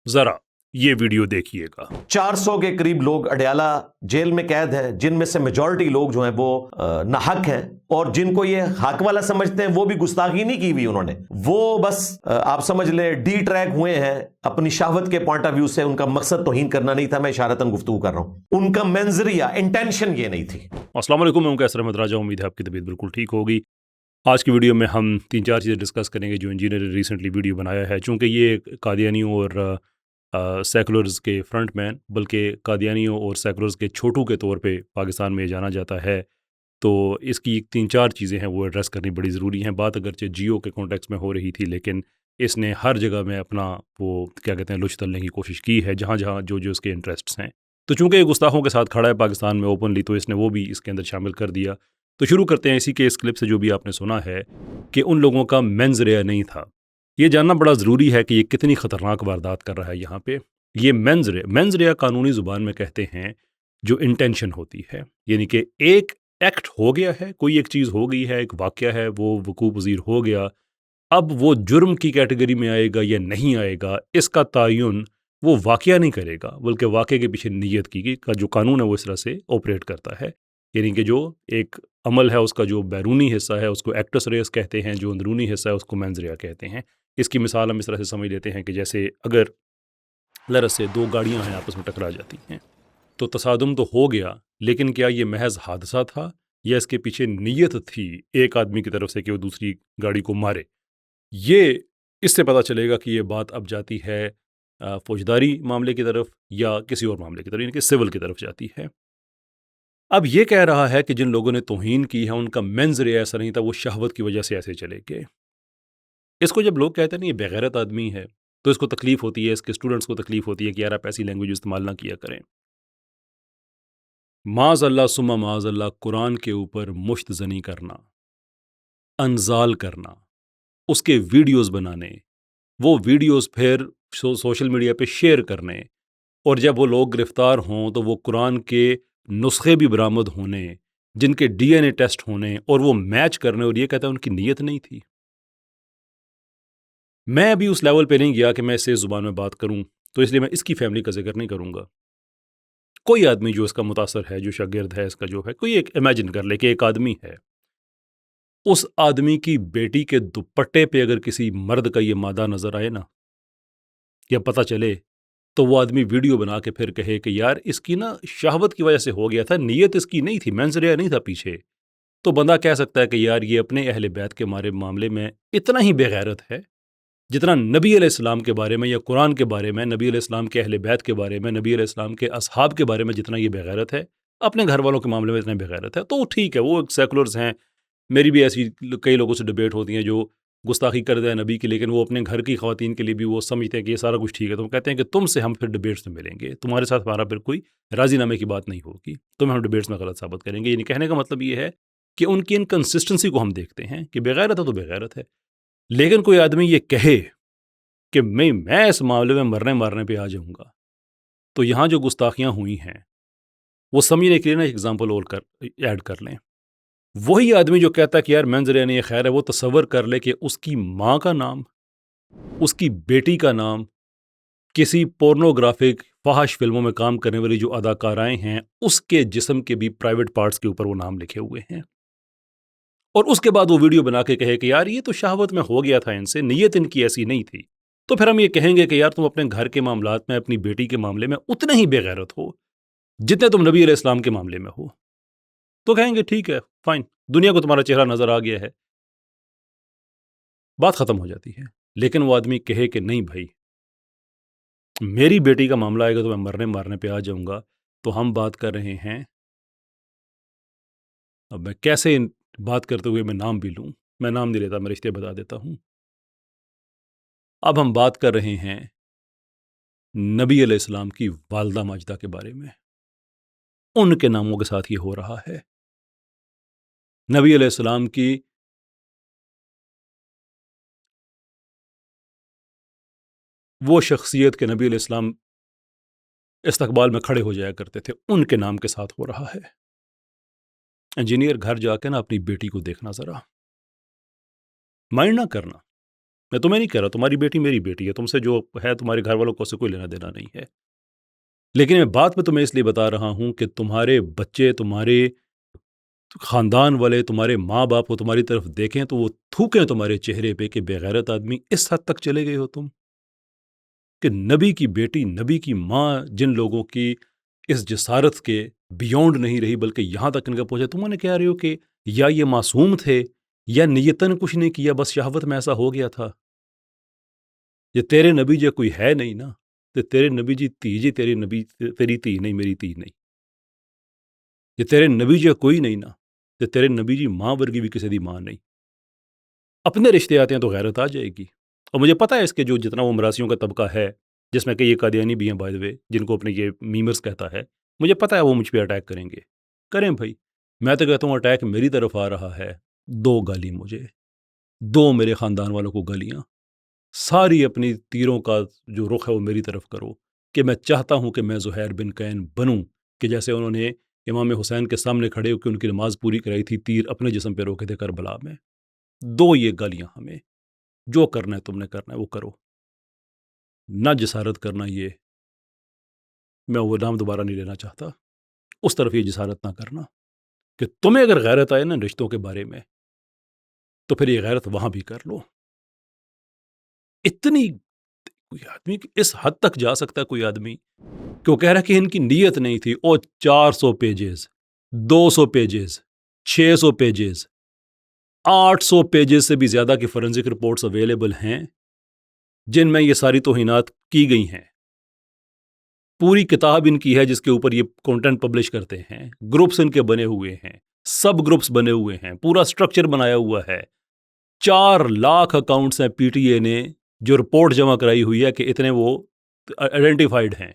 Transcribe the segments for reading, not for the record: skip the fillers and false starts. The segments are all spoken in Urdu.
ذرا یہ ویڈیو دیکھیے گا۔ 400 کے قریب لوگ اڈیالہ جیل میں قید ہیں، جن میں سے میجورٹی لوگ جو ہیں وہ ناحق ہیں، اور جن کو یہ حق والا سمجھتے ہیں وہ بھی گستاخی نہیں کی ہوئی انہوں نے، وہ بس آپ سمجھ لیں ڈی ٹریک ہوئے ہیں اپنی شہوت کے پوائنٹ آف ویو سے۔ ان کا مقصد توہین کرنا نہیں تھا، میں اشارتاً گفتگو کر رہا ہوں، ان کا منظریہ انٹینشن یہ نہیں تھی۔ السلام علیکم، میں ہوں کیسر احمد راجہ، امید ہے آپ کی طبیعت بالکل ٹھیک ہوگی۔ آج کی ویڈیو میں ہم 3-4 چیزیں ڈسکس کریں گے جو انجینئر نے ریسنٹلی ویڈیو بنایا ہے۔ چونکہ یہ قادیانیوں اور سیکولرز کے فرنٹ مین، بلکہ قادیانیوں اور سیکولرز کے چھوٹو کے طور پہ پاکستان میں جانا جاتا ہے، تو اس کی 3-4 چیزیں ہیں وہ ایڈریس کرنی بڑی ضروری ہیں۔ بات اگرچہ جیو کے کانٹیکس میں ہو رہی تھی، لیکن اس نے ہر جگہ میں اپنا وہ کیا کہتے ہیں لچ تلنے کی کوشش کی ہے، جہاں جہاں جو اس کے انٹرسٹس ہیں۔ تو چونکہ یہ گستاخوں کے ساتھ کھڑا ہے پاکستان میں اوپنلی، تو اس نے وہ بھی اس کے اندر شامل کر دیا۔ تو شروع کرتے ہیں اسی کے اس کلپ سے جو بھی آپ نے سنا ہے کہ ان لوگوں کا مینز ریا نہیں تھا۔ یہ جاننا بڑا ضروری ہے کہ یہ کتنی خطرناک واردات کر رہا ہے یہاں پہ۔ یہ مینز ریا قانونی زبان میں کہتے ہیں جو انٹینشن ہوتی ہے، یعنی کہ ایک ایکٹ ہو گیا ہے، کوئی ایک چیز ہو گئی ہے، ایک واقعہ ہے، وہ وقوع پذیر ہو گیا، اب وہ جرم کی کیٹیگری میں آئے گا یا نہیں آئے گا، اس کا تعین وہ واقعہ نہیں کرے گا، بلکہ واقعے کے پیچھے نیت کی کا جو قانون ہے وہ اس طرح سے آپریٹ کرتا ہے۔ یعنی کہ جو ایک عمل ہے اس کا جو بیرونی حصہ ہے اس کو ایکٹس ریس کہتے ہیں، جو اندرونی حصہ ہے اس کو مینز ریا کہتے ہیں۔ اس کی مثال ہم اس طرح سے سمجھ لیتے ہیں کہ جیسے اگر لرز سے 2 گاڑیاں ہیں آپس میں ٹکرا جاتی ہیں، تو تصادم تو ہو گیا، لیکن کیا یہ محض حادثہ تھا یا اس کے پیچھے نیت تھی ایک آدمی کی طرف سے کہ وہ دوسری گاڑی کو مارے؟ یہ اس سے پتہ چلے گا کہ یہ بات اب جاتی ہے فوجداری معاملے کی طرف یا کسی اور معاملے کی طرف، یعنی کہ سول کی طرف جاتی ہے۔ اب یہ کہہ رہا ہے کہ جن لوگوں نے توہین کی ہے ان کا مینز ریا ایسا نہیں تھا، وہ شہوت کی وجہ سے ایسے چلے گئے۔ اس کو جب لوگ کہتے ہیں نا یہ بغیرت آدمی ہے، تو اس کو تکلیف ہوتی ہے، اس کے اسٹوڈنٹس کو تکلیف ہوتی ہے کہ یار آپ ایسی لینگویج استعمال نہ کیا کریں۔ معاذ اللہ ثم معاذ اللہ، قرآن کے اوپر مشت زنی کرنا، انزال کرنا، اس کے ویڈیوز بنانے، وہ ویڈیوز پھر سوشل میڈیا پہ شیئر کرنے، اور جب وہ لوگ گرفتار ہوں تو وہ قرآن کے نسخے بھی برآمد ہونے، جن کے ڈی این اے ٹیسٹ ہونے اور وہ میچ کرنے، اور یہ کہتا ہے ان کی نیت نہیں تھی۔ میں ابھی اس لیول پہ نہیں گیا کہ میں اس سے زبان میں بات کروں، تو اس لیے میں اس کی فیملی کا ذکر نہیں کروں گا۔ کوئی آدمی جو اس کا متاثر ہے، جو شاگرد ہے اس کا، جو ہے کوئی ایک امیجن کر لے کہ ایک آدمی ہے، اس آدمی کی بیٹی کے دوپٹے پہ اگر کسی مرد کا یہ مادہ نظر آئے نا، یا پتہ چلے، تو وہ آدمی ویڈیو بنا کے پھر کہے کہ یار اس کی نا شہوت کی وجہ سے ہو گیا تھا، نیت اس کی نہیں تھی، مینز ریا نہیں تھا پیچھے، تو بندہ کہہ سکتا ہے کہ یار یہ اپنے اہل بیت کے معاملے میں اتنا ہی بے غیرت ہے جتنا نبی علیہ السلام کے بارے میں یا قرآن کے بارے میں، نبی علیہ السلام کے اہل بیت کے بارے میں، نبی علیہ السلام کے اصحاب کے بارے میں جتنا یہ بے غیرت ہے، اپنے گھر والوں کے معاملے میں اتنا بے غیرت ہے۔ تو ٹھیک ہے، وہ سیکولرز ہیں، میری بھی ایسی کئی لوگوں سے ڈیبیٹ ہوتی ہیں جو گستاخی کرتے ہیں نبی کی، لیکن وہ اپنے گھر کی خواتین کے لیے بھی وہ سمجھتے ہیں کہ یہ سارا کچھ ٹھیک ہے، تو وہ کہتے ہیں کہ تم سے ہم پھر ڈیبیٹس میں ملیں گے، تمہارے ساتھ ہمارا پھر کوئی راضی نامے کی بات نہیں ہوگی، تمہیں ہم ڈیبیٹس میں غلط ثابت کریں گے۔ یعنی کہنے کا مطلب یہ ہے کہ ان کی انکنسسٹنسی کو ہم دیکھتے ہیں کہ بے غیرت ہے تو بے غیرت ہے، لیکن کوئی آدمی یہ کہے کہ میں اس معاملے میں مرنے مارنے پہ آ جاؤں گا، تو یہاں جو گستاخیاں ہوئی ہیں وہ سمجھنے کے لیے نا ایگزامپل اور ایڈ کر لیں۔ وہی آدمی جو کہتا ہے کہ یار مینز ریا نہیں خیر ہے، وہ تصور کر لے کہ اس کی ماں کا نام، اس کی بیٹی کا نام، کسی پورنوگرافک فحش فلموں میں کام کرنے والی جو اداکارائیں ہیں اس کے جسم کے بھی پرائیویٹ پارٹس کے اوپر وہ نام لکھے ہوئے ہیں، اور اس کے بعد وہ ویڈیو بنا کے کہے کہ یار یہ تو شہوت میں ہو گیا تھا، ان سے نیت ان کی ایسی نہیں تھی، تو پھر ہم یہ کہیں گے کہ یار تم اپنے گھر کے معاملات میں، اپنی بیٹی کے معاملے میں اتنے ہی بے غیرت ہو جتنے تم نبی علیہ السلام کے معاملے میں ہو، تو کہیں گے ٹھیک ہے فائن، دنیا کو تمہارا چہرہ نظر آ گیا ہے، بات ختم ہو جاتی ہے۔ لیکن وہ آدمی کہے کہ نہیں بھائی میری بیٹی کا معاملہ آئے گا تو میں مرنے مارنے پہ آ جاؤں گا، تو ہم بات کر رہے ہیں، اب میں کیسے بات کرتے ہوئے میں نام بھی لوں، میں نام نہیں لیتا، میں رشتے بتا دیتا ہوں۔ اب ہم بات کر رہے ہیں نبی علیہ السلام کی والدہ ماجدہ کے بارے میں، ان کے ناموں کے ساتھ یہ ہو رہا ہے۔ نبی علیہ السلام کی وہ شخصیت کے نبی علیہ السلام استقبال میں کھڑے ہو جایا کرتے تھے، ان کے نام کے ساتھ ہو رہا ہے۔ انجینئر گھر جا کے نا اپنی بیٹی کو دیکھنا، ذرا مائنڈ نہ کرنا، میں تمہیں نہیں کہہ رہا، تمہاری بیٹی میری بیٹی ہے، تم سے جو ہے تمہارے گھر والوں کو اس سے کوئی لینا دینا نہیں ہے، لیکن میں بات میں تمہیں اس لیے بتا رہا ہوں کہ تمہارے بچے، تمہارے خاندان والے، تمہارے ماں باپ کو تمہاری طرف دیکھیں تو وہ تھوکیں تمہارے چہرے پہ کہ بے غیرت آدمی، اس حد تک چلے گئے ہو تم کہ نبی کی بیٹی، نبی کی ماں جن لوگوں کی اس جسارت کے بیونڈ نہیں رہی بلکہ یہاں تک ان کا پہنچا، تم نے کہہ رہے ہو کہ یا یہ معصوم تھے یا نیتن کچھ نہیں کیا، بس شہوت میں ایسا ہو گیا تھا. یہ تیرے نبی جے کوئی ہے نہیں نا، تو تیرے نبی جی تھی جی، تیری نبی تیری تھی نہیں، میری تھی نہیں. یہ تیرے نبی جے کوئی نہیں نا، تو تیرے نبی جی ماں ورگی بھی کسی دی ماں نہیں. اپنے رشتے آتے ہیں تو غیرت آ جائے گی. اور مجھے پتہ ہے اس کے جو جتنا وہ مراسیوں کا طبقہ ہے، جس میں کہ یہ قادیانی بھی ہیں بائی دا وے، جن کو اپنے یہ میمرز کہتا ہے، مجھے پتہ ہے وہ مجھ پہ اٹیک کریں گے. کریں بھائی، میں تو کہتا ہوں اٹیک میری طرف آ رہا ہے، 2 گالی مجھے، 2 میرے خاندان والوں کو گالیاں، ساری اپنی تیروں کا جو رخ ہے وہ میری طرف کرو کہ میں چاہتا ہوں کہ میں زہیر بن قین بنوں کہ جیسے انہوں نے امام حسین کے سامنے کھڑے ہو کے ان کی نماز پوری کرائی تھی، تیر اپنے جسم پہ روکے تھے کربلا میں. 2 یہ گالیاں ہمیں، جو کرنا ہے تم نے کرنا ہے وہ کرو، نہ جسارت کرنا. یہ میں وہ نام دوبارہ نہیں لینا چاہتا، اس طرف یہ جسارت نہ کرنا کہ تمہیں اگر غیرت آئے نا رشتوں کے بارے میں تو پھر یہ غیرت وہاں بھی کر لو. اتنی کوئی آدمی اس حد تک جا سکتا ہے، کوئی آدمی کہ وہ کہہ رہا ہے کہ ان کی نیت نہیں تھی. او 400 پیجز، 200 پیجز، 600 پیجز، 800 پیجز سے بھی زیادہ کی فورنزک رپورٹس اویلیبل ہیں جن میں یہ ساری توہینات کی گئی ہیں. پوری کتاب ان کی ہے جس کے اوپر یہ کنٹینٹ پبلش کرتے ہیں، گروپس ان کے بنے ہوئے ہیں، سب گروپس بنے ہوئے ہیں، پورا سٹرکچر بنایا ہوا ہے. 4 لاکھ اکاؤنٹس ہیں پی ٹی اے نے جو رپورٹ جمع کرائی ہوئی ہے کہ اتنے وہ آئیڈینٹیفائڈ ہیں.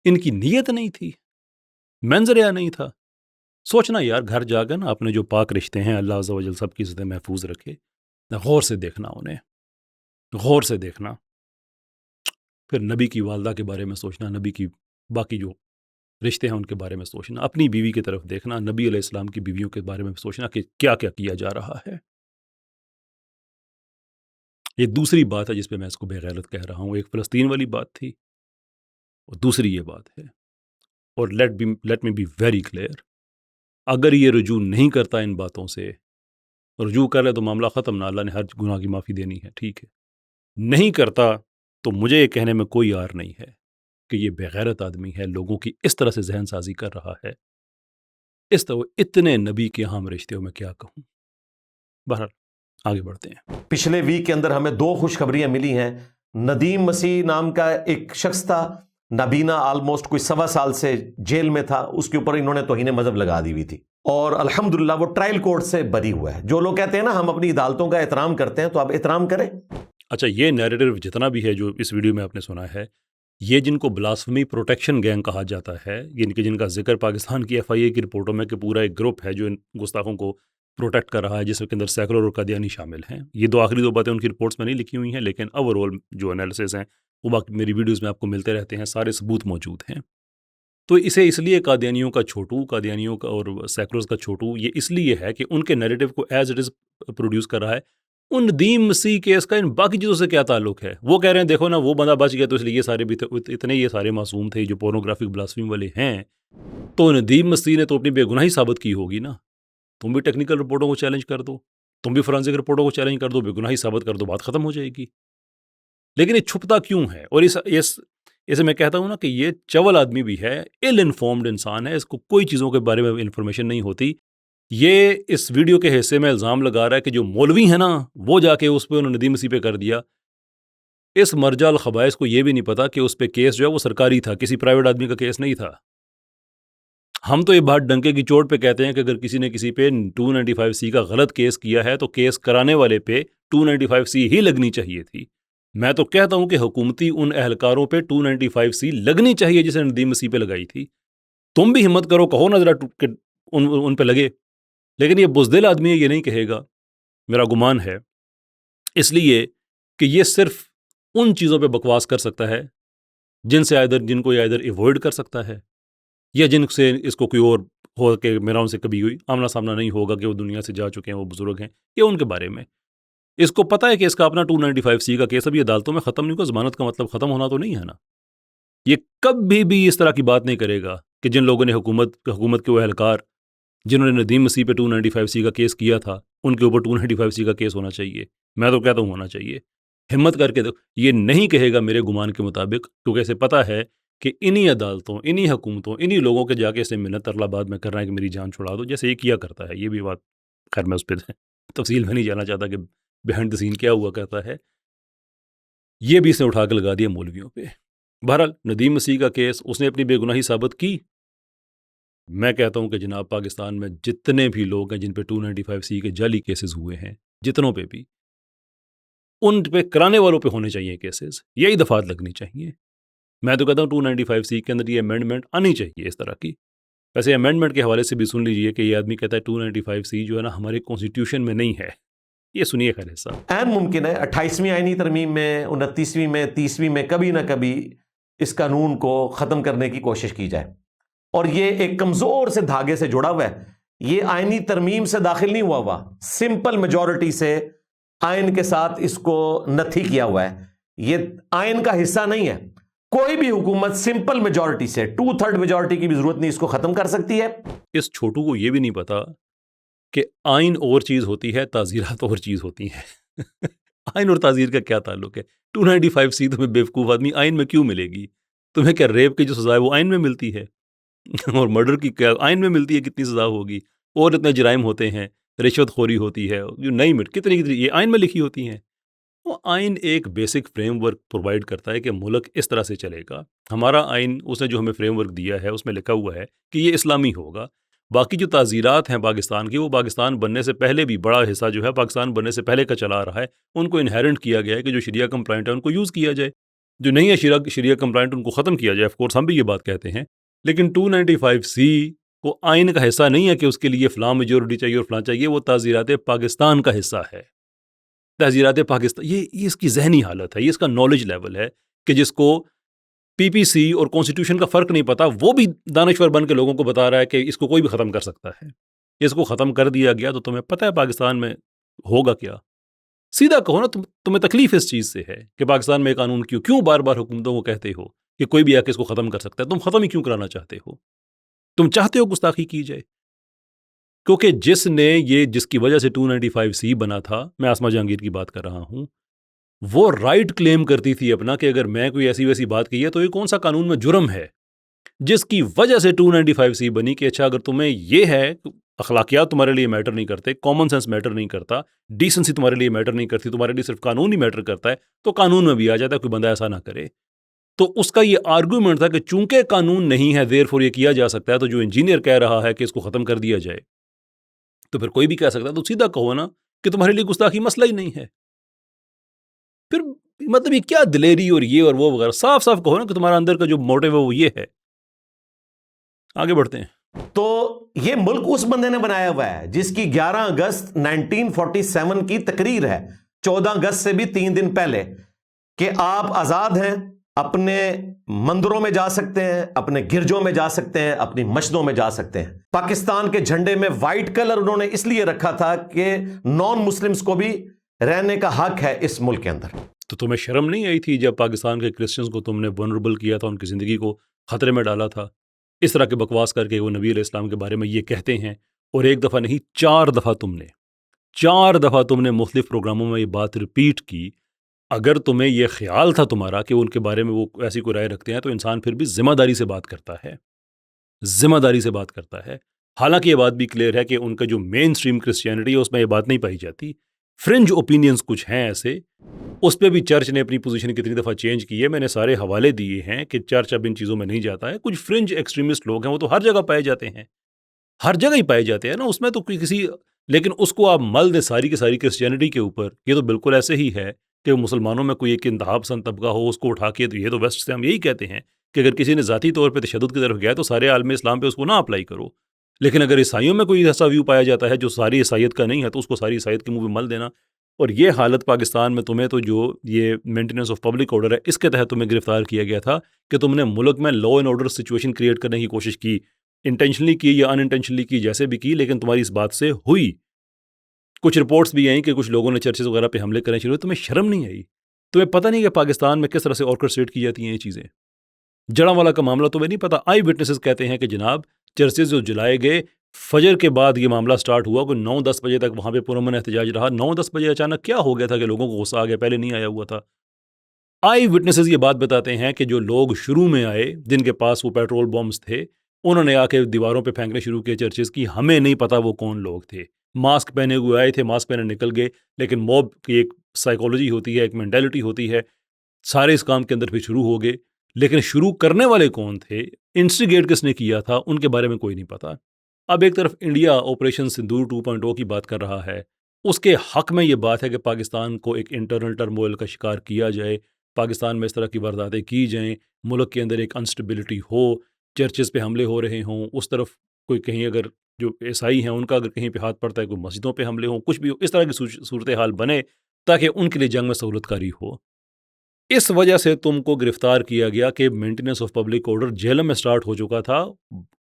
ان کی نیت نہیں تھی، منظریہ نہیں تھا. سوچنا یار، گھر جا کر نا اپنے جو پاک رشتے ہیں، اللہ عز و جل سب کی عزتیں محفوظ رکھے، غور سے دیکھنا، انہیں غور سے دیکھنا. پھر نبی کی والدہ کے بارے میں سوچنا، نبی کی باقی جو رشتے ہیں ان کے بارے میں سوچنا، اپنی بیوی کی طرف دیکھنا، نبی علیہ السلام کی بیویوں کے بارے میں سوچنا کہ کیا کیا کیا جا رہا ہے. یہ دوسری بات ہے جس پہ میں اس کو بے غیرت کہہ رہا ہوں. ایک فلسطین والی بات تھی اور دوسری یہ بات ہے. اور let me be very clear, اگر یہ رجوع نہیں کرتا ان باتوں سے، رجوع کر لے تو معاملہ ختم، نہ اللہ نے ہر گناہ کی معافی دینی ہے، ٹھیک ہے. نہیں کرتا تو مجھے یہ کہنے میں کوئی عار نہیں ہے کہ یہ بے غیرت آدمی ہے، لوگوں کی اس طرح سے ذہن سازی کر رہا ہے. اس طرح اتنے نبی کے ہم رشتے ہو، میں کیا کہوں. بہرحال آگے بڑھتے ہیں. پچھلے ویک کے اندر ہمیں 2 خوشخبریاں ملی ہیں. ندیم مسیح نام کا ایک شخص تھا، نابینا، آلموسٹ کوئی 1.25 سال سے جیل میں تھا، اس کے اوپر انہوں نے توہین مذہب لگا دی ہوئی تھی، اور الحمدللہ وہ ٹرائل کورٹ سے بری ہوا ہے. جو لوگ کہتے ہیں نا ہم اپنی عدالتوں کا احترام کرتے ہیں، تو آپ احترام کریں. اچھا، یہ نیریٹو جتنا بھی ہے جو اس ویڈیو میں آپ نے سنا ہے، یہ جن کو بلاسفمی پروٹیکشن گینگ کہا جاتا ہے، جن کا ذکر پاکستان کی ایف آئی اے کی رپورٹوں میں کہ پورا ایک گروپ ہے جو ان گستاخوں کو پروٹیکٹ کر رہا ہے، جس کے اندر سیکولر اور قادیانی شامل ہیں. یہ آخری 2 باتیں ان کی رپورٹس میں نہیں لکھی ہوئی ہیں، لیکن اوور آل جو انالیسز ہیں وہ باقی میری ویڈیوز میں آپ کو ملتے رہتے ہیں، سارے ثبوت موجود ہیں. تو اسے اس لیے قادیانیوں کا چھوٹو، قادیانیوں کا اور سیکولرز کا چھوٹو یہ اس لیے ہے کہ ان کے نیریٹو کو ایز اٹ از پروڈیوس کر رہا ہے. ان ندیم مسیح کیس کا ان باقی چیزوں سے کیا تعلق ہے؟ وہ کہہ رہے ہیں دیکھو نا وہ بندہ بچ گیا تو اس لیے یہ سارے بھی اتنے یہ سارے معصوم تھے جو پورنوگرافک بلاسفمی والے ہیں. تو ندیم مسیح نے تو اپنی بے گناہی ثابت کی ہوگی نا. تم بھی ٹیکنیکل رپورٹوں کو چیلنج کر دو، تم بھی فورنزک رپورٹوں کو چیلنج کر دو، بے گناہی ثابت کر دو، بات ختم ہو جائے گی. لیکن یہ چھپتا کیوں ہے؟ اور اسے میں کہتا ہوں نا کہ یہ چول آدمی بھی ہے، ایل انفارمڈ انسان ہے، اس کو کوئی چیزوں کے بارے میں انفارمیشن نہیں ہوتی. یہ اس ویڈیو کے حصے میں الزام لگا رہا ہے کہ جو مولوی ہیں نا وہ جا کے اس پہ انہوں نے ندیم مسیح پہ کر دیا. اس مرجع الخبائث کو یہ بھی نہیں پتا کہ اس پہ کیس جو ہے وہ سرکاری تھا، کسی پرائیویٹ آدمی کا کیس نہیں تھا. ہم تو یہ بات ڈنکے کی چوٹ پہ کہتے ہیں کہ اگر کسی نے کسی پہ 295C کا غلط کیس کیا ہے تو کیس کرانے والے پہ 295C ہی لگنی چاہیے تھی. میں تو کہتا ہوں کہ حکومتی ان اہلکاروں پہ 295C لگنی چاہیے جسے ندیم مسیح پہ لگائی تھی. تم بھی ہمت کرو، کہو نا ذرا ان پہ لگے. لیکن یہ بزدل آدمی ہے، یہ نہیں کہے گا، میرا گمان ہے، اس لیے کہ یہ صرف ان چیزوں پہ بکواس کر سکتا ہے جن کو ادھر ایوائڈ کر سکتا ہے، یا جن سے اس کو کوئی اور ہو کہ میرا ان سے کبھی آمنا سامنا نہیں ہوگا کہ وہ دنیا سے جا چکے ہیں، وہ بزرگ ہیں، یا ان کے بارے میں. اس کو پتہ ہے کہ اس کا اپنا 295C کا کیس ابھی عدالتوں میں ختم نہیں ہوا. ضمانت کا مطلب ختم ہونا تو نہیں ہے نا. یہ کبھی بھی اس طرح کی بات نہیں کرے گا کہ جن لوگوں نے حکومت کے وہ اہلکار جنہوں نے ندیم مسیح پہ 295C کا کیس کیا تھا ان کے اوپر 295C کا کیس ہونا چاہیے. میں تو کہتا ہوں ہونا چاہیے. ہمت کر کے یہ نہیں کہے گا میرے گمان کے مطابق، کیونکہ اسے پتہ ہے کہ انہی عدالتوں، انہی حکومتوں، انہی لوگوں کے جا کے اسے منت ترلا باد میں کر رہا ہے کہ میری جان چھڑا دو، جیسے یہ کیا کرتا ہے. یہ بھی بات خیر میں اس پہ تفصیل میں نہیں جانا چاہتا کہ بیہائنڈ دی سین کیا ہوا کرتا ہے. یہ بھی اس نے اٹھا کے لگا دیا مولویوں پہ. بہرحال ندیم مسیح کا کیس اس نے اپنی بے گناہی ثابت کی. میں کہتا ہوں کہ جناب پاکستان میں جتنے بھی لوگ ہیں جن پہ 295C کے جعلی کیسز ہوئے ہیں، جتنوں پہ بھی، ان پہ کرانے والوں پہ ہونے چاہیے کیسز. یہی دفعات لگنی چاہیے. میں تو کہتا ہوں 295C کے اندر یہ امینڈمنٹ آنی چاہیے اس طرح کی. ویسے امینڈمنٹ کے حوالے سے بھی سن لیجئے کہ یہ آدمی کہتا ہے 295C جو ہے نا ہمارے کانسٹیٹیوشن میں نہیں ہے. یہ سنیے خیر حصہ. این ممکن ہے 28ویں آئینی ترمیم میں، 29ویں میں، 30ویں میں کبھی نہ کبھی اس قانون کو ختم کرنے کی کوشش کی جائے. اور یہ ایک کمزور سے دھاگے سے جڑا ہوا ہے. یہ آئینی ترمیم سے داخل نہیں ہوا، سمپل میجورٹی سے آئین کے ساتھ اس کو نتھی کیا ہوا ہے. یہ آئین کا حصہ نہیں ہے. کوئی بھی حکومت سمپل میجورٹی سے 2/3 میجورٹی کی بھی ضرورت نہیں اس کو ختم کر سکتی ہے. اس چھوٹو کو یہ بھی نہیں پتا کہ آئین اور چیز ہوتی ہے، تعزیرات اور چیز ہوتی ہیں. آئین اور تعزیر کا کیا تعلق ہے؟ 295C تمہیں بیوقوف آدمی آئین میں کیوں ملے گی؟ تمہیں کیا ریپ کی جو سزا ہے وہ آئین میں ملتی ہے؟ اور مرڈر کی کیا آئین میں ملتی ہے؟ کتنی سزا ہوگی؟ اور اتنے جرائم ہوتے ہیں، رشوت خوری ہوتی ہے، جو نئی کتنی یہ آئین میں لکھی ہوتی ہیں. وہ آئین ایک بیسک فریم ورک پرووائڈ کرتا ہے کہ ملک اس طرح سے چلے گا. ہمارا آئین اس نے جو ہمیں فریم ورک دیا ہے اس میں لکھا ہوا ہے کہ یہ اسلامی ہوگا. باقی جو تعزیرات ہیں پاکستان کی، وہ پاکستان بننے سے پہلے بھی بڑا حصہ جو ہے پاکستان بننے سے پہلے کا چلا آ رہا ہے. ان کو انہیرنٹ کیا گیا ہے کہ جو شریعہ کمپلائنٹ ہے ان کو یوز کیا جائے، جو نہیں ہے شریعہ کمپلائنٹ ان کو ختم کیا جائے. آف کورس ہم بھی یہ بات کہتے ہیں، لیکن 295C کو آئین کا حصہ نہیں ہے کہ اس کے لیے فلاں میجورٹی چاہیے اور فلاں چاہیے. وہ تعزیرات پاکستان کا حصہ ہے. تعزیرات پاکستان، یہ اس کی ذہنی حالت ہے، یہ اس کا نالج لیول ہے کہ جس کو PPC اور کانسٹیٹیوشن کا فرق نہیں پتا، وہ بھی دانشور بن کے لوگوں کو بتا رہا ہے کہ اس کو کوئی بھی ختم کر سکتا ہے. اس کو ختم کر دیا گیا تو تمہیں پتہ ہے پاکستان میں ہوگا کیا. سیدھا کہو نا، تمہیں تکلیف اس چیز سے ہے کہ پاکستان میں قانون کیوں بار بار حکومتوں کو کہتے ہو کہ کوئی بھی آ کے اس کو ختم کر سکتا ہے. تم ختم ہی کیوں کرانا چاہتے ہو؟ تم چاہتے ہو گستاخی کی جائے. کیونکہ جس کی وجہ سے 295C بنا تھا، میں آسما جہانگیر کی بات کر رہا ہوں، وہ رائٹ کلیم کرتی تھی اپنا کہ اگر میں کوئی ایسی ویسی بات کی ہے تو یہ کون سا قانون میں جرم ہے، جس کی وجہ سے 295C بنی کہ اچھا اگر تمہیں یہ ہے، اخلاقیات تمہارے لیے میٹر نہیں کرتے، کامن سینس میٹر نہیں کرتا، ڈیسنسی تمہارے لیے میٹر نہیں کرتی، تمہارے لیے صرف قانون ہی میٹر کرتا ہے، تو قانون میں بھی آ جاتا ہے، کوئی بندہ ایسا نہ کرے. تو اس کا یہ آرگومنٹ تھا کہ چونکہ قانون نہیں ہے دیر فور یہ کیا جا سکتا ہے. تو جو انجینئر کہہ رہا ہے کہ اس کو ختم کر دیا جائے تو پھر کوئی بھی کہہ سکتا ہے. تو سیدھا کہو نا کہ تمہارے لیے گستاخی مسئلہ ہی نہیں ہے. پھر مطلب یہ کیا دلیری اور یہ اور وہ وغیرہ، صاف صاف کہو نا کہ تمہارا اندر کا جو موٹیو ہے وہ یہ ہے. آگے بڑھتے ہیں. تو یہ ملک اس بندے نے بنایا ہوا ہے جس کی 11 اگست 1947 کی تقریر ہے، 14 اگست سے بھی 3 دن پہلے، کہ آپ آزاد ہیں، اپنے مندروں میں جا سکتے ہیں، اپنے گرجوں میں جا سکتے ہیں، اپنی مسجدوں میں جا سکتے ہیں. پاکستان کے جھنڈے میں وائٹ کلر انہوں نے اس لیے رکھا تھا کہ نان مسلمز کو بھی رہنے کا حق ہے اس ملک کے اندر. تو تمہیں شرم نہیں آئی تھی جب پاکستان کے کرسچنز کو تم نے ونربل کیا تھا، ان کی زندگی کو خطرے میں ڈالا تھا؟ اس طرح کے بکواس کر کے وہ نبی علیہ السلام کے بارے میں یہ کہتے ہیں، اور ایک دفعہ نہیں 4 دفعہ تم نے مختلف پروگراموں میں یہ بات ریپیٹ کی. اگر تمہیں یہ خیال تھا تمہارا کہ ان کے بارے میں وہ ایسی کوئی رائے رکھتے ہیں تو انسان پھر بھی ذمہ داری سے بات کرتا ہے. حالانکہ یہ بات بھی کلیئر ہے کہ ان کا جو مین سٹریم کرسچینٹی ہے اس میں یہ بات نہیں پائی جاتی. فرنج اوپینینز کچھ ہیں ایسے، اس پہ بھی چرچ نے اپنی پوزیشن کتنی دفعہ چینج کی ہے. میں نے سارے حوالے دیے ہیں کہ چرچ اب ان چیزوں میں نہیں جاتا ہے. کچھ فرنج ایکسٹریمسٹ لوگ ہیں، وہ تو ہر جگہ پائے جاتے ہیں، نا، اس میں تو کسی، لیکن اس کو آپ مل دیں ساری کی ساری کرسچینٹی کے اوپر. یہ تو بالکل ایسے ہی ہے کہ مسلمانوں میں کوئی ایک انتہا پسند طبقہ ہو، اس کو اٹھا کے، تو یہ تو ویسٹ سے ہم یہی کہتے ہیں کہ اگر کسی نے ذاتی طور پہ تشدد کی طرف گیا ہے تو سارے عالم اسلام پہ اس کو نہ اپلائی کرو. لیکن اگر عیسائیوں میں کوئی ایسا ویو پایا جاتا ہے جو ساری عیسائیت کا نہیں ہے تو اس کو ساری عیسائیت کے منہ پہ مل دینا. اور یہ حالت پاکستان میں تمہیں تو جو یہ مینٹیننس آف پبلک آرڈر ہے اس کے تحت تمہیں گرفتار کیا گیا تھا کہ تم نے ملک میں law and order situation create کرنے کی کوشش کی، انٹینشنلی کی یا ان انٹینشنلی کی، جیسے بھی کی، لیکن تمہاری اس بات سے ہوئی. کچھ رپورٹس بھی آئیں کہ کچھ لوگوں نے چرچز وغیرہ پہ حملے کرنے شروع. تمہیں شرم نہیں آئی؟ تمہیں پتہ نہیں کہ پاکستان میں کس طرح سے آرکسٹریٹ کی جاتی ہیں یہ چیزیں؟ جڑاں والا کا معاملہ تمہیں نہیں پتا. آئی وٹنسز کہتے ہیں کہ جناب چرچز جو جلائے گئے فجر کے بعد یہ معاملہ سٹارٹ ہوا, کوئی 9-10 بجے تک وہاں پہ پرامن احتجاج رہا. 9-10 بجے اچانک کیا ہو گیا تھا کہ لوگوں کو غصہ آ گیا, پہلے نہیں آیا ہوا تھا. آئی وٹنسز یہ بات بتاتے ہیں کہ جو لوگ شروع میں آئے جن کے پاس وہ پیٹرول بمز تھے, انہوں نے آ کے دیواروں پہ پھینکنے شروع کیے چرچز کی. ہمیں نہیں پتا وہ کون لوگ تھے, ماسک پہنے ہوئے آئے تھے, ماسک پہنے نکل گئے. لیکن موب کی ایک سائیکولوجی ہوتی ہے, ایک مینٹیلٹی ہوتی ہے, سارے اس کام کے اندر پھر شروع ہو گئے. لیکن شروع کرنے والے کون تھے, انسٹیگیٹ کس نے کیا تھا, ان کے بارے میں کوئی نہیں پتا. اب ایک طرف انڈیا آپریشن سندور 2.0 کی بات کر رہا ہے, اس کے حق میں یہ بات ہے کہ پاکستان کو ایک انٹرنل ٹرموئل کا شکار کیا جائے, پاکستان میں اس طرح کی وارداتیں کی جائیں, ملک کے اندر ایک انسٹیبلٹی ہو, چرچز پہ حملے ہو رہے ہوں, اس طرف کوئی کہیں اگر جو عیسائی ہیں ان کا اگر کہیں پہ ہاتھ پڑتا ہے, کوئی مسجدوں پہ حملے ہوں, کچھ بھی ہو, اس طرح کی صورتحال بنے تاکہ ان کے لیے جنگ میں سہولت کاری ہو. اس وجہ سے تم کو گرفتار کیا گیا کہ maintenance of public order Jhelum میں سٹارٹ ہو چکا تھا.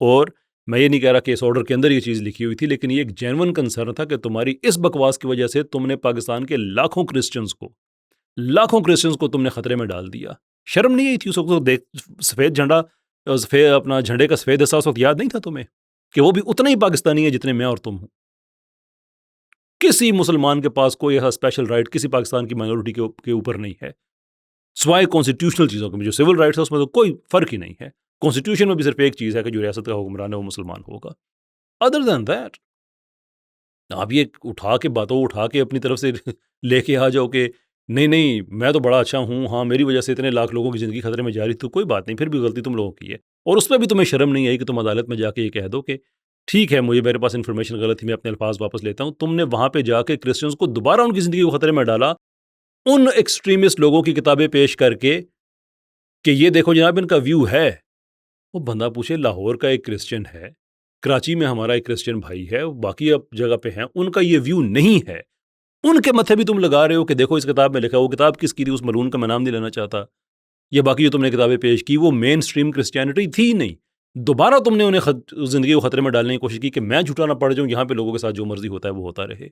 اور میں یہ نہیں کہہ رہا کہ اس آرڈر کے اندر یہ چیز لکھی ہوئی تھی, لیکن یہ ایک جینون کنسرن تھا کہ تمہاری اس بکواس کی وجہ سے تم نے پاکستان کے لاکھوں کرسچنز کو تم نے خطرے میں ڈال دیا. شرم نہیں آئی تھی اس وقت؟ دیکھ سفید جھنڈا, اپنا جھنڈے کا سفید حصہ اس وقت یاد نہیں تھا تمہیں کہ وہ بھی اتنا ہی پاکستانی ہے جتنے میں اور تم ہوں؟ کسی مسلمان کے پاس کوئی ایسا اسپیشل رائٹ کسی پاکستان کی مائنورٹی کے اوپر نہیں ہے, سوائے کانسٹیٹیوشنل چیزوں کے. جو سول رائٹس ہے اس میں تو کوئی فرق ہی نہیں ہے. کانسٹیٹیوشن میں بھی صرف ایک چیز ہے کہ جو ریاست کا حکمران ہے وہ مسلمان ہوگا. ادر دین دیٹ آپ یہ اٹھا کے اپنی طرف سے لے کے آ جاؤ کہ نہیں میں تو بڑا اچھا ہوں, ہاں میری وجہ سے اتنے لاکھ لوگوں کی زندگی خطرے میں جاری, تو کوئی بات نہیں, پھر بھی غلطی تم لوگوں کی ہے. اور اس پہ بھی تمہیں شرم نہیں آئی کہ تم عدالت میں جا کے یہ کہہ دو کہ ٹھیک ہے میرے پاس انفارمیشن غلط تھی, میں اپنے الفاظ واپس لیتا ہوں. تم نے وہاں پہ جا کے کرسچنز کو دوبارہ ان کی زندگی کو خطرے میں ڈالا, ان ایکسٹریمسٹ لوگوں کی کتابیں پیش کر کے کہ یہ دیکھو جناب ان کا ویو ہے. وہ بندہ پوچھے لاہور کا ایک کرسچن ہے, کراچی میں ہمارا ایک کرسچن بھائی ہے, باقی اب جگہ پہ ہیں, ان کا یہ ویو نہیں ہے. ان کے متھے بھی تم لگا رہے ہو کہ دیکھو اس کتاب میں لکھا. وہ کتاب کس کی تھی؟ اس ملعون کا میں نام نہیں لینا چاہتا. یہ باقی جو تم نے کتابیں پیش کی وہ مین سٹریم کرسچینٹی تھی نہیں. دوبارہ تم نے انہیں زندگی کو خطرے میں ڈالنے کی کوشش کی کہ میں جھوٹا نہ پڑ جاؤں, یہاں پہ لوگوں کے ساتھ جو مرضی ہوتا ہے وہ ہوتا رہے.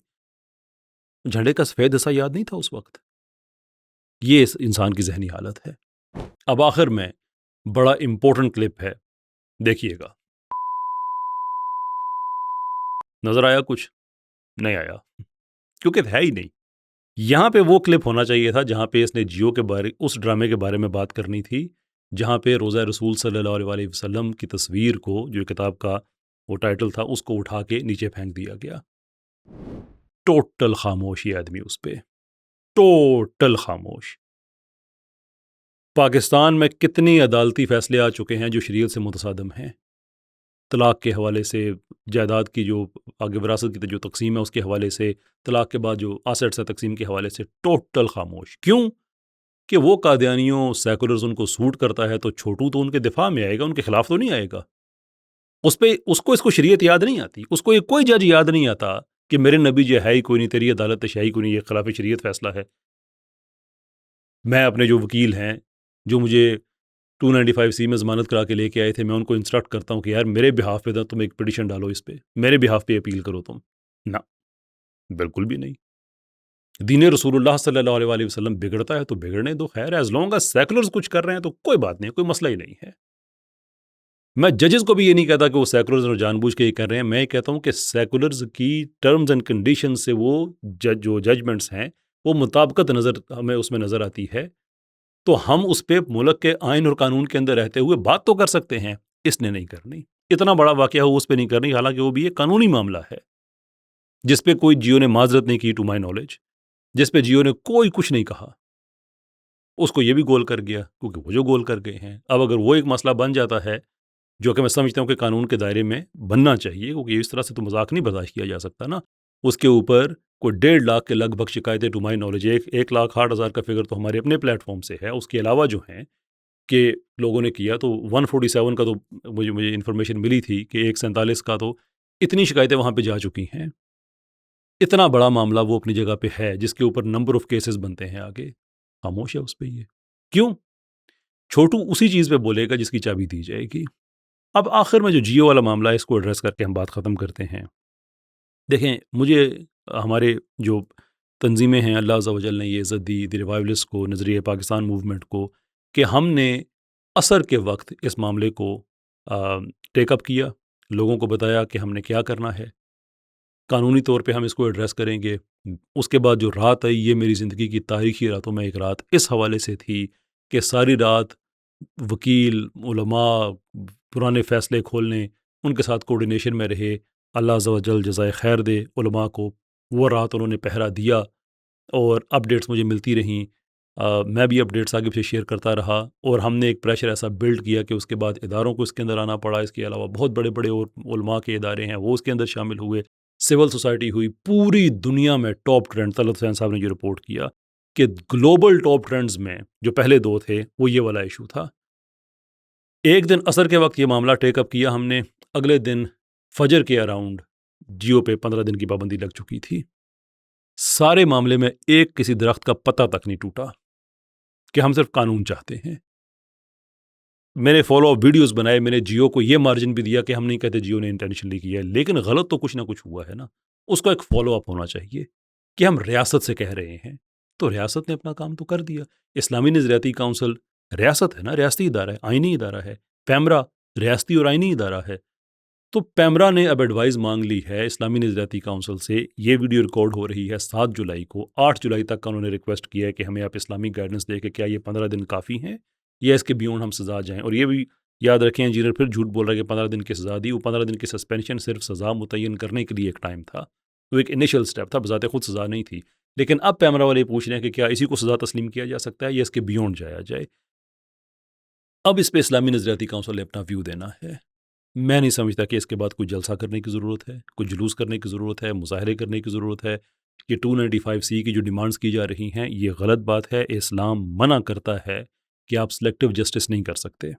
جھنڈے کا سفید حصہ یاد نہیں تھا اس وقت؟ یہ اس انسان کی ذہنی حالت ہے. اب آخر میں بڑا امپورٹنٹ کلپ ہے, دیکھیے گا. نظر آیا؟ کچھ نہیں آیا کیونکہ ہے ہی نہیں. یہاں پہ وہ کلپ ہونا چاہیے تھا جہاں پہ اس نے جیو کے بارے, اس ڈرامے کے بارے میں بات کرنی تھی جہاں پہ روزہ رسول صلی اللہ علیہ وسلم کی تصویر کو, جو کتاب کا وہ ٹائٹل تھا, اس کو اٹھا کے نیچے پھینک دیا گیا. ٹوٹل خاموش یہ آدمی اس پہ, ٹوٹل خاموش. پاکستان میں کتنی عدالتی فیصلے آ چکے ہیں جو شریعت سے متصادم ہیں. طلاق کے حوالے سے, جائیداد کی جو آگے وراثت کی جو تقسیم ہے اس کے حوالے سے, طلاق کے بعد جو آسٹس ہے تقسیم کے حوالے سے, ٹوٹل خاموش. کیوں؟ کہ وہ قادیانیوں سیکولرز ان کو سوٹ کرتا ہے تو چھوٹو تو ان کے دفاع میں آئے گا, ان کے خلاف تو نہیں آئے گا. اس کو شریعت یاد نہیں آتی, اس کو یہ کوئی جج یاد نہیں آتا کہ میرے نبی جو ہے ہی کوئی نہیں, تیری عدالت شاہی کوئی نہیں, یہ خلاف شریعت فیصلہ ہے. میں اپنے جو وکیل ہیں جو مجھے 295C میں ضمانت کرا کے لے کے آئے تھے, میں ان کو انسٹرکٹ کرتا ہوں کہ یار میرے بہاف پہ تم ایک پٹیشن ڈالو, اس پہ میرے بہاف پہ اپیل کرو. تم نہ, بالکل بھی نہیں. دین رسول اللہ صلی اللہ علیہ وسلم بگڑتا ہے تو بگڑنے دو, خیر, ایز لانگ ایز سیکولرز کچھ کر رہے ہیں تو کوئی بات نہیں, کوئی مسئلہ ہی نہیں ہے. میں ججز کو بھی یہ نہیں کہتا کہ وہ سیکولرز اور جان بوجھ کے یہ کر رہے ہیں. میں یہ کہتا ہوں کہ سیکولرز کی ٹرمز اینڈ کنڈیشن سے وہ جو ججمنٹس ہیں وہ مطابقت ہمیں اس میں نظر آتی ہے, تو ہم اس پہ ملک کے آئین اور قانون کے اندر رہتے ہوئے بات تو کر سکتے ہیں. اس نے نہیں کرنی. اتنا بڑا واقعہ ہو اس پہ نہیں کرنی, حالانکہ وہ بھی ایک قانونی معاملہ ہے جس پہ کوئی جیو نے معذرت نہیں کی, ٹو مائی نالج, جس پہ جیو نے کوئی کچھ نہیں کہا. اس کو یہ بھی گول کر گیا کیونکہ وہ جو گول کر گئے ہیں. اب اگر وہ ایک مسئلہ بن جاتا ہے جو کہ میں سمجھتا ہوں کہ قانون کے دائرے میں بننا چاہیے, کیونکہ اس طرح سے تو مذاق نہیں برداشت کیا جا سکتا نا. اس کے اوپر کوئی 1.5 لاکھ کے لگ بھگ شکایتیں, ٹو مائی نالج 1,60,000 کا فگر تو ہمارے اپنے پلیٹ فارم سے ہے. اس کے علاوہ جو ہیں کہ لوگوں نے کیا تو 147 کا تو مجھے انفارمیشن ملی تھی کہ 147 کا تو اتنی شکایتیں وہاں پہ جا چکی ہیں. اتنا بڑا معاملہ وہ اپنی جگہ پہ ہے جس کے اوپر نمبر آف کیسز بنتے ہیں. آگے خاموش ہے اس پہ. یہ کیوں؟ چھوٹو اسی چیز پہ بولے گا جس کی چابی دی جائے گی. اب آخر میں جو جیو والا معاملہ ہے اس کو ایڈریس کر کے ہم بات ختم کرتے ہیں. دیکھیں, مجھے ہمارے جو تنظیمیں ہیں اللہ عز و جل نے یہ عزت دی دی ریوائولسٹ کو، نظریہ پاکستان موومنٹ کو، کہ ہم نے عصر کے وقت اس معاملے کو ٹیک اپ کیا، لوگوں کو بتایا کہ ہم نے کیا کرنا ہے، قانونی طور پہ ہم اس کو ایڈریس کریں گے۔ اس کے بعد جو رات آئی، یہ میری زندگی کی تاریخی راتوں میں ایک رات اس حوالے سے تھی کہ ساری رات وکیل، علماء، پرانے فیصلے کھولنے، ان کے ساتھ کوارڈینیشن میں رہے۔ اللہ عز و جل جزائے خیر دے علماء کو، وہ رات انہوں نے پہرا دیا اور اپڈیٹس مجھے ملتی رہیں، میں بھی اپڈیٹس آگے سے شیئر کرتا رہا، اور ہم نے ایک پریشر ایسا بلڈ کیا کہ اس کے بعد اداروں کو اس کے اندر آنا پڑا۔ اس کے علاوہ بہت بڑے بڑے اور علماء کے ادارے ہیں وہ اس کے اندر شامل ہوئے، سول سوسائٹی ہوئی، پوری دنیا میں ٹاپ ٹرینڈ، طلعت حسین صاحب نے جو رپورٹ کیا کہ گلوبل ٹاپ ٹرینڈز میں جو پہلے دو تھے وہ یہ والا ایشو تھا۔ ایک دن عصر کے وقت یہ معاملہ ٹیک اپ کیا ہم نے، اگلے دن فجر کے اراؤنڈ جیو پہ 15 دن کی پابندی لگ چکی تھی۔ سارے معاملے میں ایک کسی درخت کا پتہ تک نہیں ٹوٹا کہ ہم صرف قانون چاہتے ہیں۔ میں نے فالو اپ ویڈیوز بنائے، میں نے جیو کو یہ مارجن بھی دیا کہ ہم نہیں کہتے جیو نے انٹینشنلی کیا ہے، لیکن غلط تو کچھ نہ کچھ ہوا ہے نا، اس کا ایک فالو اپ ہونا چاہیے کہ ہم ریاست سے کہہ رہے ہیں، تو ریاست نے اپنا کام تو کر دیا۔ اسلامی نظریاتی کونسل ریاست ہے نا، ریاستی ادارہ ہے، آئینی ادارہ ہے۔ پیمرا ریاستی اور آئینی ادارہ ہے، تو پیمرا نے اب ایڈوائز مانگ لی ہے اسلامی نظریاتی کونسل سے۔ یہ ویڈیو ریکارڈ ہو رہی ہے 7 جولائی کو، 8 جولائی تک کا انہوں نے ریکویسٹ کیا ہے کہ ہمیں آپ اسلامی گائیڈنس دے کہ کیا یہ 15 دن کافی ہیں یا اس کے بیونڈ ہم سزا جائیں۔ اور یہ بھی یاد رکھیں انجینئر پھر جھوٹ بول رہا ہے کہ 15 دن کی سزا دی، وہ 15 دن کی سسپینشن صرف سزا متعین کرنے کے لیے ایک ٹائم تھا، تو ایک انیشل سٹیپ تھا، بذات خود سزا نہیں تھی۔ لیکن اب پیمرا والے پوچھ رہے ہیں کہ کیا اسی کو سزا تسلیم کیا جا سکتا ہے یا اس کے بیونڈ جایا جائے۔ اب اس پہ اسلامی نظریاتی کونسل نے اپنا ویو دینا ہے۔ میں نہیں سمجھتا کہ اس کے بعد کوئی جلسہ کرنے کی ضرورت ہے، کوئی جلوس کرنے کی ضرورت ہے، مظاہرے کرنے کی ضرورت ہے۔ یہ 295C کی جو ڈیمانڈز کی جا رہی ہیں یہ غلط بات ہے۔ اسلام منع کرتا ہے کہ آپ سلیکٹیو جسٹس نہیں کر سکتے،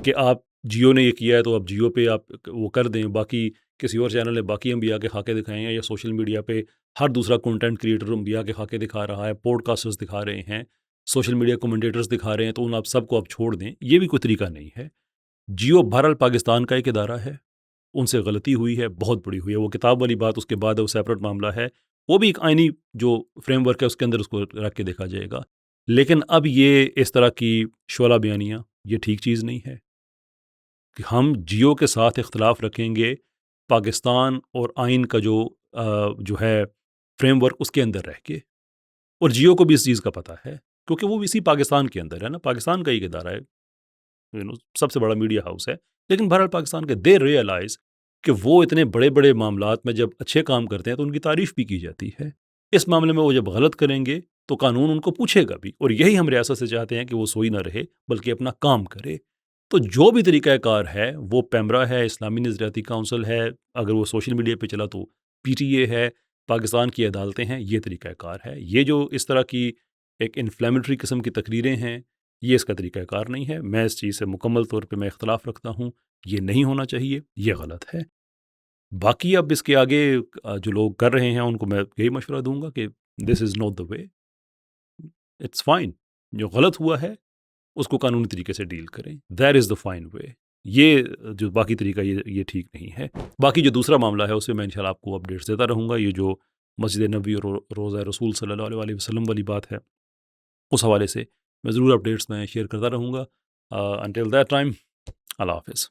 کہ آپ جیو نے یہ کیا ہے تو اب جیو پہ آپ وہ کر دیں، باقی کسی اور چینل نے باقی انبیاء کے خاکے دکھائے ہیں، یا سوشل میڈیا پہ ہر دوسرا کنٹینٹ کریٹر انبیاء کے خاکے دکھا رہا ہے، پوڈ کاسٹرز دکھا رہے ہیں، سوشل میڈیا کمنٹیٹرز دکھا رہے ہیں، تو ان آپ سب کو آپ چھوڑ دیں، یہ بھی کوئی طریقہ نہیں ہے۔ جیو بہرحال پاکستان کا ایک ادارہ ہے، ان سے غلطی ہوئی ہے، بہت بڑی ہوئی ہے۔ وہ کتاب والی بات اس کے بعد وہ سیپریٹ معاملہ ہے، وہ بھی ایک آئینی جو فریم ورک ہے اس کے اندر اس کو رکھ کے دیکھا جائے گا۔ لیکن اب یہ اس طرح کی شعلہ بیانیاں یہ ٹھیک چیز نہیں ہے کہ ہم جیو کے ساتھ اختلاف رکھیں گے پاکستان اور آئین کا جو ہے فریم ورک اس کے اندر رہ کے، اور جیو کو بھی اس چیز کا پتہ ہے کیونکہ وہ اسی پاکستان کے اندر ہے نا، پاکستان کا ایک ادارہ ہے، سب سے بڑا میڈیا ہاؤس ہے، لیکن بہرحال پاکستان کے دے ریئلائز کہ وہ اتنے بڑے بڑے معاملات میں جب اچھے کام کرتے ہیں تو ان کی تعریف بھی کی جاتی ہے۔ اس معاملے میں وہ جب غلط کریں گے تو قانون ان کو پوچھے گا بھی، اور یہی ہم ریاست سے چاہتے ہیں کہ وہ سوئی نہ رہے بلکہ اپنا کام کرے۔ تو جو بھی طریقہ کار ہے، وہ پیمرا ہے، اسلامی نظریاتی کونسل ہے، اگر وہ سوشل میڈیا پہ چلا تو PTA ہے، پاکستان کی عدالتیں ہیں، یہ طریقہ کار ہے۔ یہ جو اس طرح کی ایک انفلیمیٹری قسم کی تقریریں ہیں، یہ اس کا طریقہ کار نہیں ہے۔ میں اس چیز سے مکمل طور پہ میں اختلاف رکھتا ہوں، یہ نہیں ہونا چاہیے، یہ غلط ہے۔ باقی اب اس کے آگے جو لوگ کر رہے ہیں ان کو میں یہی مشورہ دوں گا کہ this is not the way, it's fine, جو غلط ہوا ہے اس کو قانونی طریقے سے ڈیل کریں، دیٹ از دا فائن وے۔ یہ جو باقی طریقہ یہ ٹھیک نہیں ہے۔ باقی جو دوسرا معاملہ ہے اس سے میں انشاءاللہ آپ کو اپڈیٹس دیتا رہوں گا۔ یہ جو مسجد نبوی اور روضہ رسول صلی اللہ علیہ وسلم والی بات ہے، اس حوالے سے میں ضرور اپڈیٹس میں شیئر کرتا رہوں گا۔ انٹل دیٹ ٹائم، اللہ حافظ۔